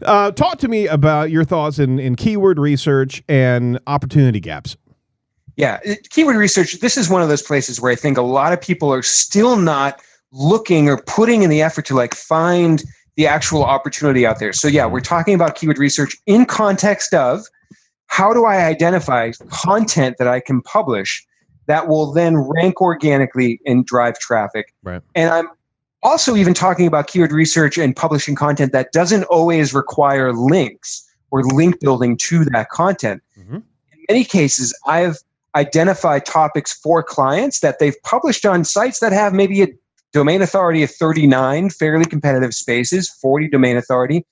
Talk to me about your thoughts in keyword research and opportunity gaps. Yeah, keyword research, this is one of those places where I think a lot of people are still not looking or putting in the effort to like find the actual opportunity out there. So yeah, we're talking about keyword research in context of how do I identify content that I can publish that will then rank organically and drive traffic. Right. And I'm also even talking about keyword research and publishing content that doesn't always require links or link building to that content. Mm-hmm. In many cases, I've identified topics for clients that they've published on sites that have maybe a domain authority of 39 fairly competitive spaces, 40 domain authority,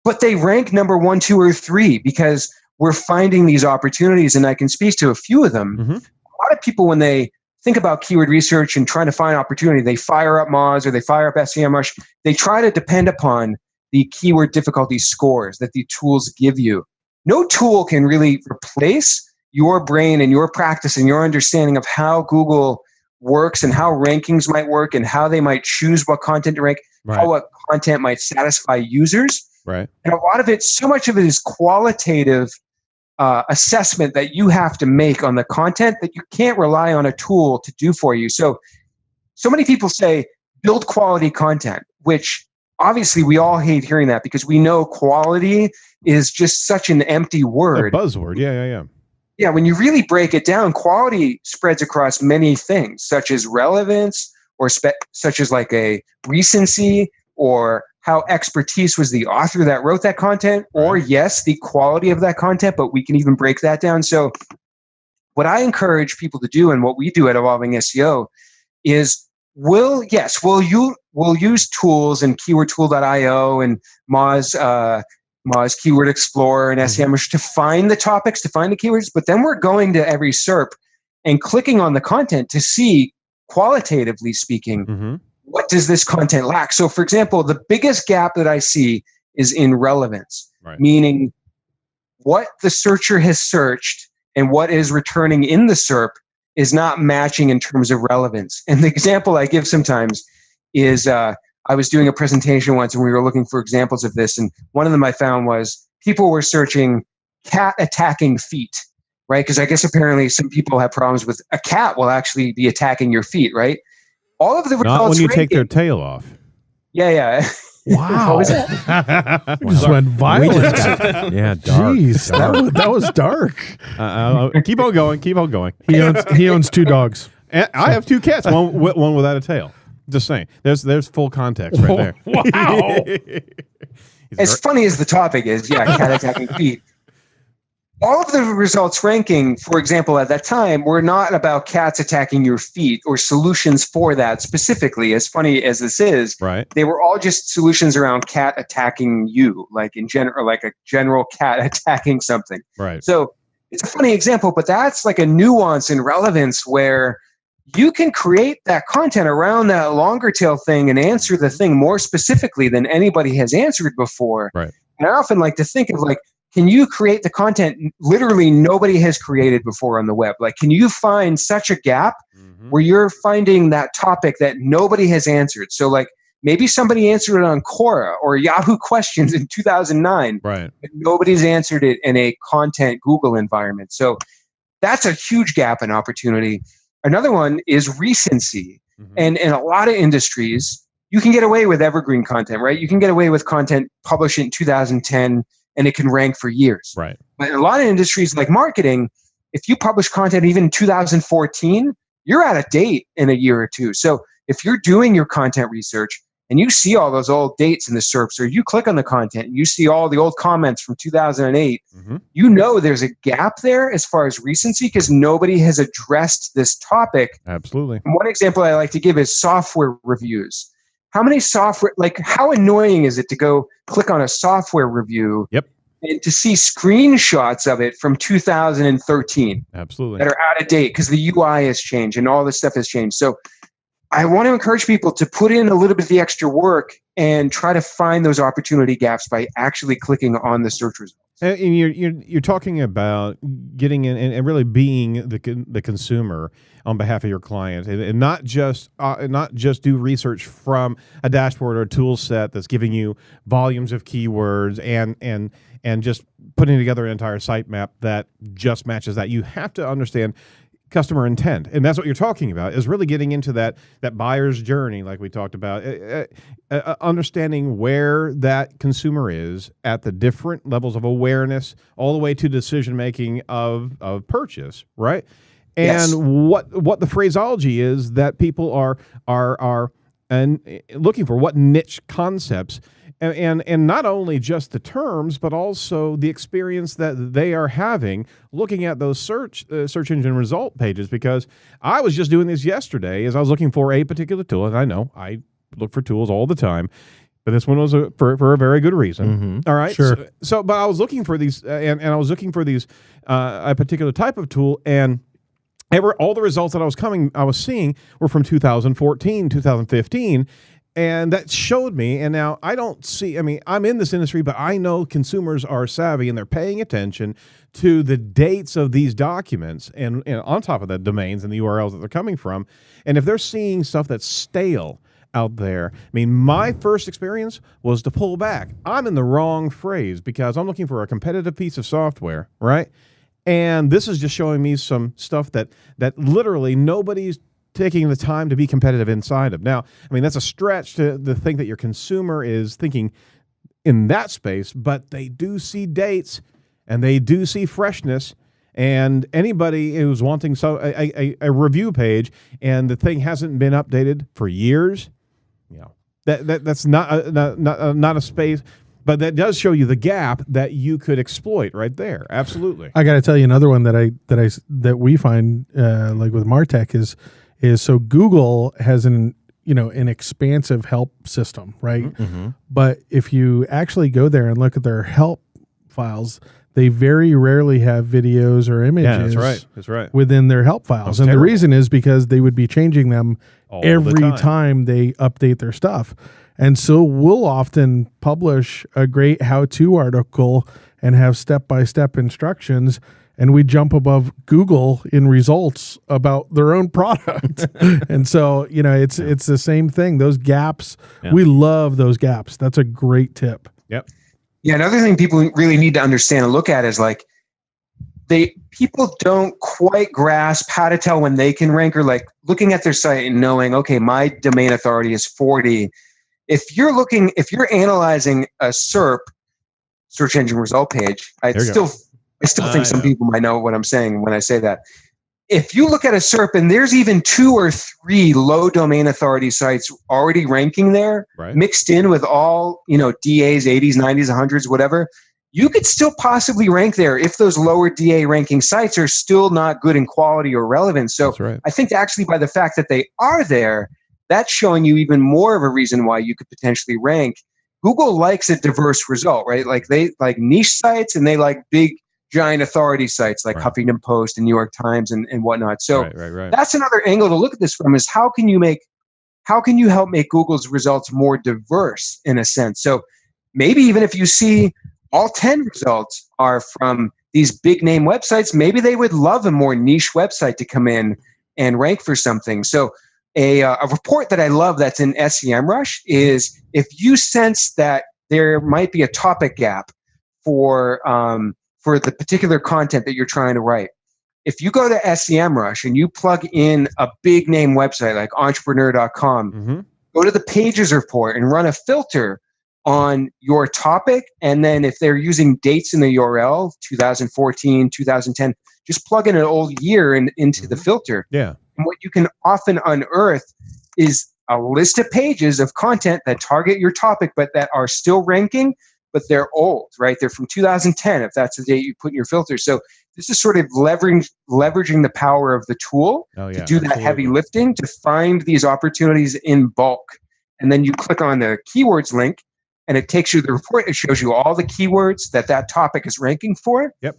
but they rank number 1, 2, or 3 because we're finding these opportunities, and I can speak to a few of them. Mm-hmm. A lot of people, when they think about keyword research and trying to find opportunity, they fire up Moz or they fire up SEMrush. They try to depend upon the keyword difficulty scores that the tools give you. No tool can really replace your brain and your practice and your understanding of how Google works and how rankings might work and how they might choose what content to rank, right. how what content might satisfy users. Right. And a lot of it, so much of it is qualitative assessment that you have to make on the content that you can't rely on a tool to do for you. So many people say, build quality content, which obviously we all hate hearing that because we know quality is just such an empty word. A buzzword. Yeah. Yeah, when you really break it down, quality spreads across many things, such as relevance or such as like a recency or how expertise was the author that wrote that content, or yes, the quality of that content, but we can even break that down. So what I encourage people to do and what we do at Evolving SEO is we'll use tools and keywordtool.io and Moz Keyword Explorer and SEMrush to find the topics, to find the keywords, but then we're going to every SERP and clicking on the content to see, qualitatively speaking, what does this content lack? So, for example, the biggest gap that I see is in relevance, meaning what the searcher has searched and what is returning in the SERP is not matching in terms of relevance. And the example I give sometimes is I was doing a presentation once and we were looking for examples of this. And one of them I found was people were searching cat attacking feet, right? Because I guess apparently some people have problems with a cat will actually be attacking your feet, right? All of the results. Not when you take their tail off. Yeah. Wow. What was that? Just went violent. Yeah, dark. Jeez, that was dark. Keep on going. He owns 2 dogs. And I have 2 cats, one without a tail. Just saying. There's full context right there. Wow. As funny as the topic is, cat attacking feet. All of the results ranking, for example, at that time, were not about cats attacking your feet or solutions for that specifically. As funny as this is, they were all just solutions around cat attacking you, like in general, like a general cat attacking something. Right. So it's a funny example, but that's like a nuance and relevance where you can create that content around that longer tail thing and answer the thing more specifically than anybody has answered before. Right. And I often like to think of like, can you create the content literally nobody has created before on the web? Like, can you find such a gap where you're finding that topic that nobody has answered? So like maybe somebody answered it on Quora or Yahoo Questions in 2009, but nobody's answered it in a content Google environment. So that's a huge gap in opportunity. Another one is recency. And in a lot of industries, you can get away with evergreen content, right? You can get away with content published in 2010 and it can rank for years. Right. But in a lot of industries like marketing, if you publish content even in 2014, you're out of date in a year or two. So if you're doing your content research and you see all those old dates in the SERPs, or you click on the content and you see all the old comments from 2008, you know there's a gap there as far as recency because nobody has addressed this topic. Absolutely. And one example I like to give is software reviews. How many how annoying is it to go click on a software review and to see screenshots of it from 2013 Absolutely. that are out of date because the UI has changed and all this stuff has changed. So I want to encourage people to put in a little bit of the extra work and try to find those opportunity gaps by actually clicking on the search results. And you're talking about getting in and really being the consumer on behalf of your client, and not just do research from a dashboard or a tool set that's giving you volumes of keywords and just putting together an entire sitemap that just matches that. You have to understand customer intent, and that's what you're talking about, is really getting into that buyer's journey, like we talked about, understanding where that consumer is at the different levels of awareness, all the way to decision making of purchase, right? And Yes. what the phraseology is that people are and looking for, what niche concepts. And not only just the terms, but also the experience that they are having looking at those search engine result pages. Because I was just doing this yesterday as I was looking for a particular tool, and I know I look for tools all the time, but this one was for a very good reason. All right, Sure. So but I was looking for these, and I was looking for these a particular type of tool, and all the results that I was seeing were from 2014, 2015. And that showed me, and now I don't see, I mean, I'm in this industry, but I know consumers are savvy and they're paying attention to the dates of these documents and on top of that, domains and the URLs that they're coming from. And if they're seeing stuff that's stale out there, I mean, my first experience was to pull back. I'm in the wrong phrase because I'm looking for a competitive piece of software, right? And this is just showing me some stuff that literally nobody's taking the time to be competitive inside of. Now, I mean, that's a stretch to think that your consumer is thinking in that space, but they do see dates and they do see freshness. And anybody who's wanting a review page and the thing hasn't been updated for years, you know, that's not a space. But that does show you the gap that you could exploit right there. Absolutely. I got to tell you another one that we find like with Martech is so Google has an expansive help system, right? Mm-hmm. But if you actually go there and look at their help files, they very rarely have videos or images. Yeah, that's right. Within their help files. And terrible. the reason is because they would be changing them All the every time they update their stuff. And so we'll often publish a great how-to article and have step-by-step instructions, and we jump above Google in results about their own product. And so, it's the same thing. Those gaps, we love those gaps. That's a great tip. Yep. Yeah, another thing people really need to understand and look at is like people don't quite grasp how to tell when they can rank, or like looking at their site and knowing, okay, my domain authority is 40. If you're analyzing a SERP, search engine result page, I still think some people might know what I'm saying when I say that. If you look at a SERP and there's even 2 or 3 low domain authority sites already ranking there, mixed in with all, DAs, 80s, 90s, 100s, whatever, you could still possibly rank there if those lower DA ranking sites are still not good in quality or relevance. So I think actually by the fact that they are there, that's showing you even more of a reason why you could potentially rank. Google likes a diverse result, right? Like they like niche sites and they like big, giant authority sites like Huffington Post and New York Times and whatnot. So that's another angle to look at this from, is how can you help make Google's results more diverse in a sense? So maybe even if you see all 10 results are from these big name websites, maybe they would love a more niche website to come in and rank for something. So a report that I love that's in SEMrush is if you sense that there might be a topic gap for the particular content that you're trying to write. If you go to SEMrush and you plug in a big name website like entrepreneur.com, go to the pages report and run a filter on your topic. And then if they're using dates in the URL, 2014, 2010, just plug in an old year into the filter. Yeah. And what you can often unearth is a list of pages of content that target your topic, but that are still ranking, but they're old, right? They're from 2010, if that's the date you put in your filter. So this is sort of leveraging the power of the tool to do that heavy lifting, to find these opportunities in bulk. And then you click on the keywords link and it takes you the report. It shows you all the keywords that topic is ranking for. Yep.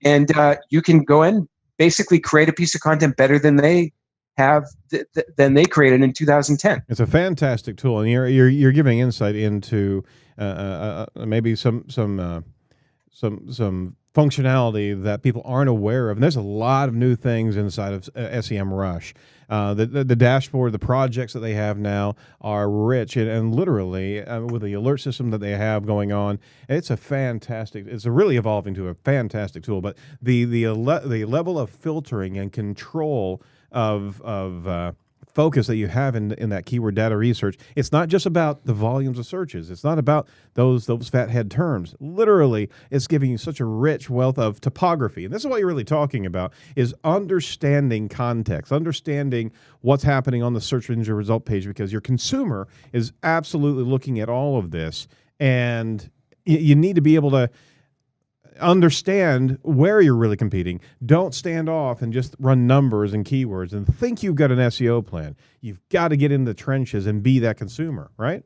And you can go in, basically create a piece of content better than they have than they created in 2010. It's a fantastic tool, and you're giving insight into maybe some functionality that people aren't aware of. And there's a lot of new things inside of SEMrush. The dashboard, the projects that they have now are rich and literally with the alert system that they have going on. It's really evolving to a fantastic tool. But the level of filtering and control of focus that you have in that keyword data research, it's not just about the volumes of searches. It's not about those fat head terms. Literally, it's giving you such a rich wealth of topography. And this is what you're really talking about, is understanding context, understanding what's happening on the search engine result page, because your consumer is absolutely looking at all of this. And you need to be able to understand where you're really competing. Don't stand off and just run numbers and keywords and think you've got an SEO plan. You've got to get in the trenches and be that consumer, right?